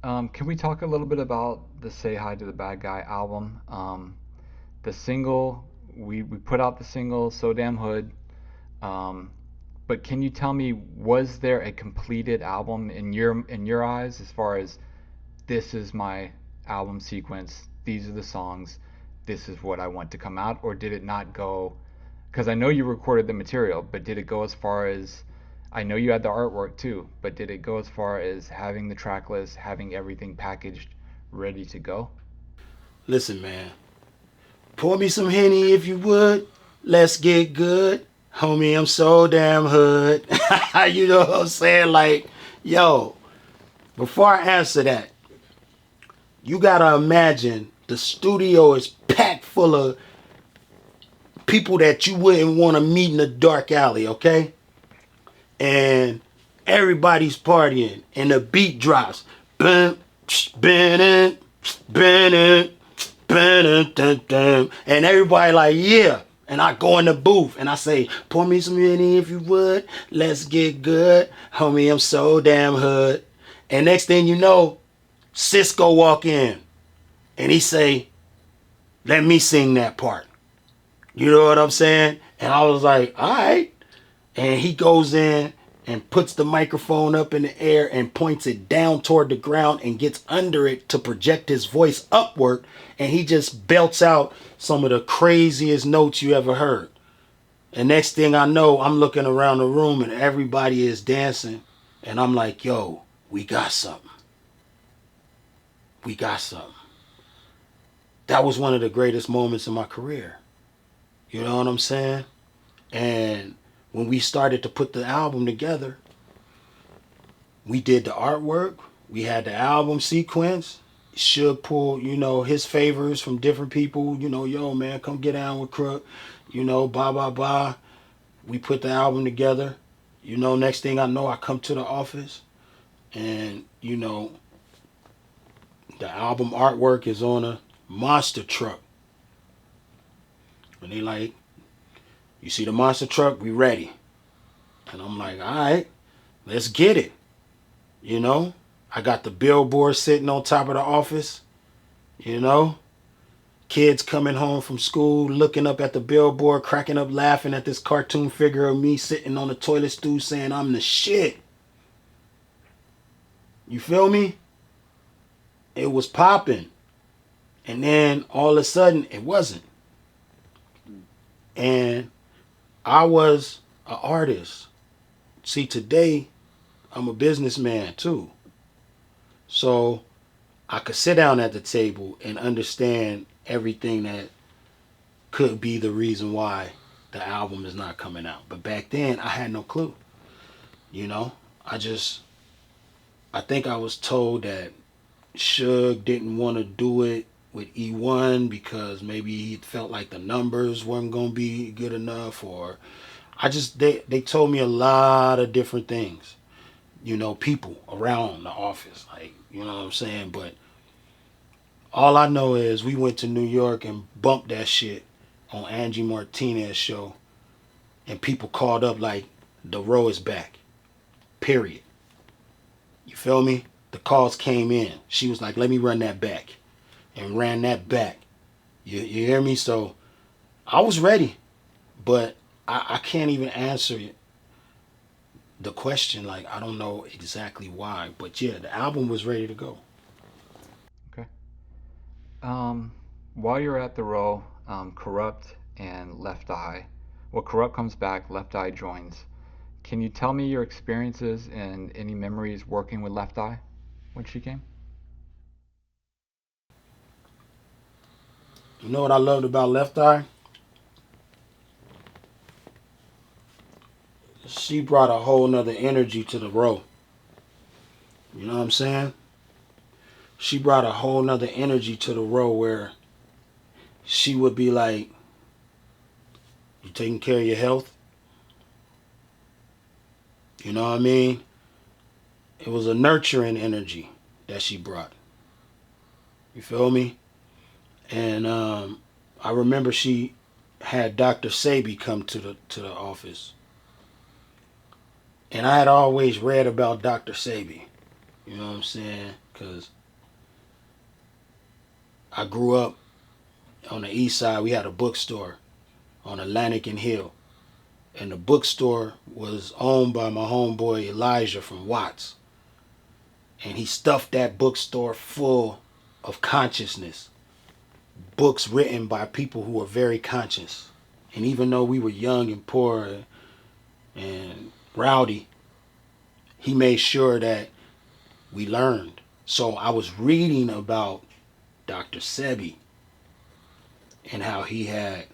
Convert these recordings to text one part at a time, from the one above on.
Can we talk a little bit about the Say Hi to the Bad Guy album? The single, we put out the single, So Damn Hood. Um, but can you tell me, was there a completed album in your eyes as far as this is my album sequence, these are the songs, this is what I want to come out, or did it not go? Because I know you recorded the material, but did it go as far as, I know you had the artwork too, but did it go as far as having the track list, having everything packaged, ready to go? Listen, man. Pour me some Henny if you would. Let's get good. Homie, I'm so damn hood. You know what I'm saying? Like, yo, before I answer that, you gotta imagine the studio is packed full of people that you wouldn't want to meet in a dark alley, okay? And everybody's partying, and the beat drops. Bum, bum, bum, and everybody like, yeah. And I go in the booth and I say, pour me some Henny if you would. Let's get good. Homie, I'm so damn hood. And next thing you know, Cisco walk in and he say, let me sing that part. You know what I'm saying? And I was like, all right. And he goes in and puts the microphone up in the air and points it down toward the ground and gets under it to project his voice upward. And he just belts out some of the craziest notes you ever heard. And next thing I know, I'm looking around the room and everybody is dancing. And I'm like, yo, we got something. We got something. That was one of the greatest moments in my career. You know what I'm saying? And when we started to put the album together, we did the artwork, we had the album sequence. Should pull, his favors from different people, yo man, come get down with Crook, blah blah blah. We put the album together. Next thing I know, I come to the office and the album artwork is on a monster truck. And they like, you see the monster truck, we ready. And I'm like, all right, let's get it. You know, I got the billboard sitting on top of the office. You know, kids coming home from school, looking up at the billboard, cracking up, laughing at this cartoon figure of me sitting on the toilet stool saying I'm the shit. You feel me? It was popping. And then all of a sudden, it wasn't. And I was an artist. See, today, I'm a businessman too. So I could sit down at the table and understand everything that could be the reason why the album is not coming out. But back then, I had no clue. You know, I think I was told that Suge didn't want to do it with E1 because maybe he felt like the numbers weren't going to be good enough, or they told me a lot of different things. People around the office, like, you know what I'm saying? But all I know is we went to New York and bumped that shit on Angie Martinez's show, and people called up like, the row is back. Period. You feel me? The calls came in. She was like, let me run that back. And ran that back. You hear me? So I was ready. But I can't even answer the question. Like, I don't know exactly why. But yeah, the album was ready to go. Okay. Um, while you're at the row, Kurupt and Left Eye. Well, Kurupt comes back, Left Eye joins. Can you tell me your experiences and any memories working with Left Eye when she came? You know what I loved about Left Eye? She brought a whole nother energy to the row. You know what I'm saying? She brought a whole nother energy to the row where she would be like, you taking care of your health? You know what I mean? It was a nurturing energy that she brought. You feel me? And I remember she had Dr. Sabi come to the office. And I had always read about Dr. Sabi. You know what I'm saying? because I grew up on the east side. We had a bookstore on Atlantic and Hill. And the bookstore was owned by my homeboy Elijah from Watts. And he stuffed that bookstore full of consciousness. Books written by people who were very conscious. And even though we were young and poor and rowdy, he made sure that we learned. So I was reading about Dr. Sebi and how he had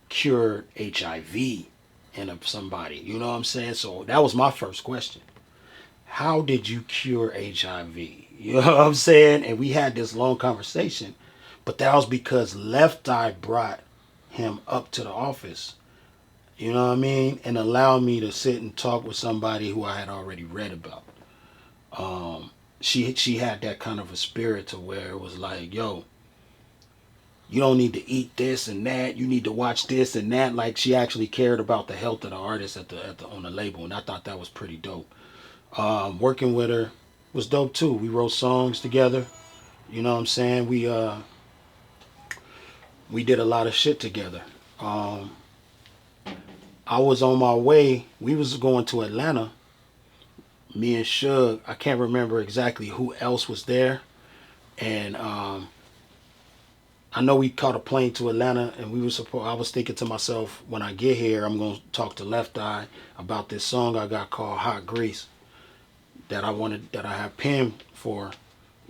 cured HIV in somebody. You know what I'm saying? So that was my first question. How did you cure HIV? You know what I'm saying? And we had this long conversation. But that was because Left Eye brought him up to the office. You know what I mean? And allowed me to sit and talk with somebody who I had already read about. She had that kind of a spirit to where it was like, yo, you don't need to eat this and that. You need to watch this and that. Like she actually cared about the health of the artist at the on the label, and I thought that was pretty dope. Working with her was dope too. We wrote songs together. You know what I'm saying? We did a lot of shit together. Um, I was on my way. We was going to Atlanta. Me and Suge. I can't remember exactly who else was there, and I know we caught a plane to Atlanta, and we were supposed. I was thinking to myself, when I get here, I'm gonna talk to Left Eye about this song I got called "Hot Grease" that I have penned for.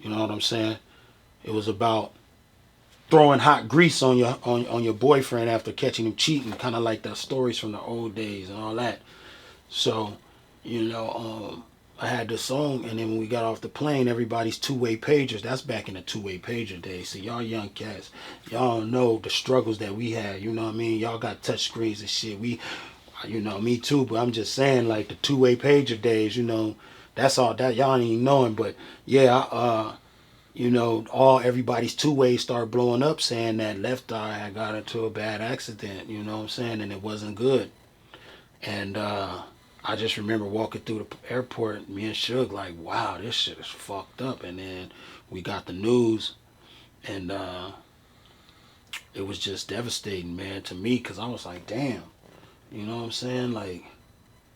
You know what I'm saying? It was about throwing hot grease on your boyfriend after catching him cheating, kind of like the stories from the old days and all that. So, you know, I had this song, and then when we got off the plane, everybody's two-way pagers. That's back in the two-way pager days. So y'all young cats, y'all don't know the struggles that we had. You know what I mean? Y'all got touch screens and shit. You know, me too. But I'm just saying, like the two-way pager days. You know, that's all that y'all ain't even knowing. But yeah, you know, all everybody's two ways started blowing up, saying that Left Eye had got into a bad accident. You know what I'm saying? And it wasn't good. And I just remember walking through the airport, me and Suge, like, wow, this shit is fucked up. And then we got the news, and it was just devastating, man, to me, because I was like, damn, you know what I'm saying? Like,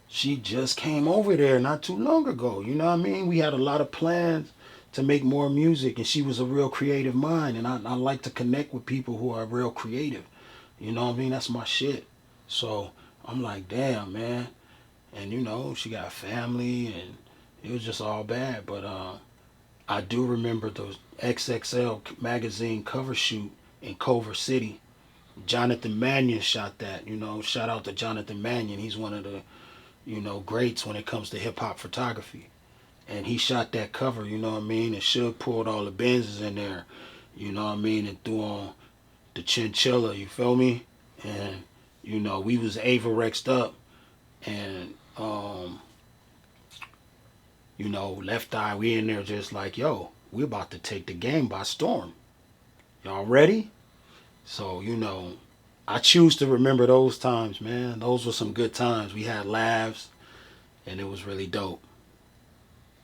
she just came over there not too long ago. You know what I mean? We had a lot of plans to make more music, and she was a real creative mind, and I like to connect with people who are real creative. You know what I mean? That's my shit. So I'm like, damn, man. And you know, she got family, and it was just all bad. But I do remember the XXL magazine cover shoot in Culver City. Jonathan Mannion shot that. You know, shout out to Jonathan Mannion. He's one of the, you know, greats when it comes to hip hop photography. And he shot that cover, you know what I mean? And Suge pulled all the Benzes in there, you know what I mean? And threw on the chinchilla, you feel me? And, you know, we was Avorexed up, and you know, Left Eye, we in there just like, yo, we about to take the game by storm. Y'all ready? So, you know, I choose to remember those times, man. Those were some good times. We had laughs, and it was really dope.